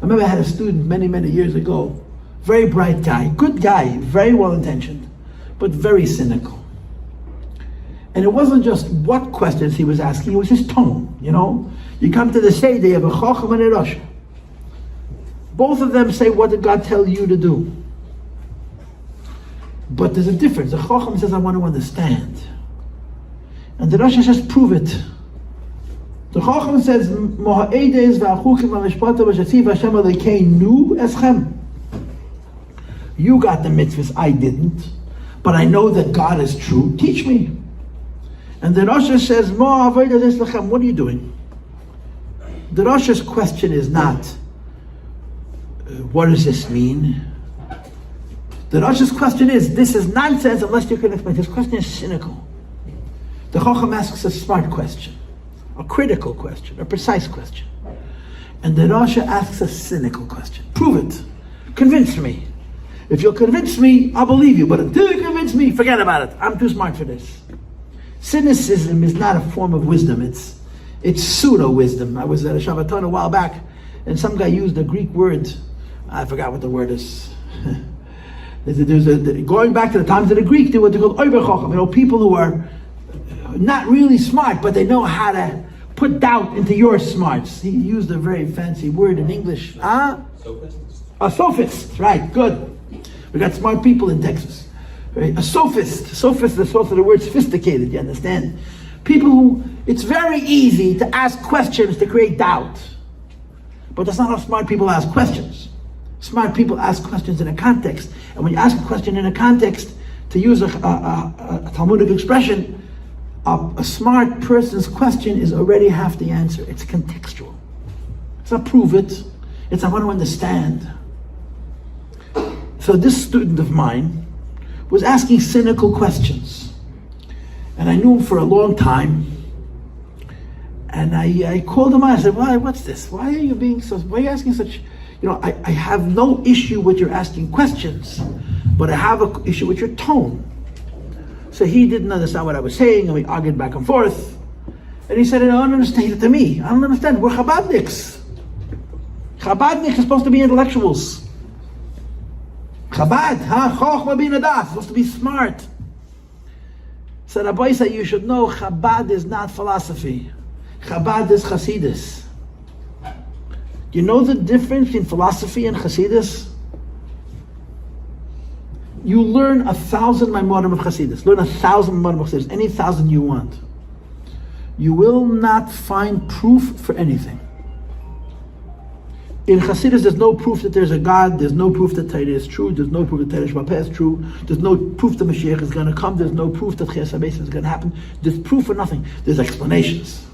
remember I had a student many, many years ago, very bright guy, good guy, very well-intentioned, but very cynical. And it wasn't just what questions he was asking, it was his tone, you know? You come to the Seder, you have a Chacham and a Rosh. Both of them say, what did God tell you to do? But there's a difference. The Chacham says, I want to understand. And the Rosh says, prove it. The Chacham says, Mo'edes v'achukim v'mishpata v'shatziv Hashem Elokeinu eschem. You got the mitzvahs, I didn't. But I know that God is true. Teach me. And the Rosh says, what are you doing? The Rosh's question is not, what does this mean? The Rosh's question is, this is nonsense unless you can explain. His question is cynical. The Chacham asks a smart question, a critical question, a precise question. And the Rosh asks a cynical question. Prove it. Convince me. If you'll convince me, I'll believe you. But until you convince me, forget about it. I'm too smart for this. Cynicism is not a form of wisdom. It's pseudo-wisdom. I was at a Shabbaton a while back, and some guy used a Greek word. I forgot what the word is. Going back to the times of the Greek, they were called Oiber Chacham. You know, people who are not really smart, but they know how to put doubt into your smarts. He used a very fancy word in English. Sophists. A sophist, right, good. We got smart people in Texas. Right? A sophist. Sophist is the source of the word sophisticated, you understand? People who, it's very easy to ask questions to create doubt. But that's not how smart people ask questions. Smart people ask questions in a context. And when you ask a question in a context, to use a Talmudic expression, a smart person's question is already half the answer. It's contextual. It's not prove it. It's I want to understand. So this student of mine was asking cynical questions. And I knew him for a long time. And I called him out. I said, what's this? Why are you asking such, I have no issue with your asking questions, but I have an issue with your tone. So he didn't understand what I was saying, and we argued back and forth. And he said, I don't understand it to me. I don't understand. We're Chabadniks. Chabadniks are supposed to be intellectuals. Chabad, Chochma bin Adas, supposed to be smart. So Rabbi said, you should know Chabad is not philosophy. Chabad is Chasidus. Do you know the difference between philosophy and Chasidus? You learn 1,000 Maimonim of Chasidus. Learn 1,000 Maimonim of Chasidus, any 1,000 you want. You will not find proof for anything. In Chasidus, there's no proof that there's a God. There's no proof that Torah is true. There's no proof that Torah Sheba'al Peh is true. There's no proof that Mashiach is going to come. There's no proof that Chesed HaBeis is going to happen. There's proof for nothing. There's explanations.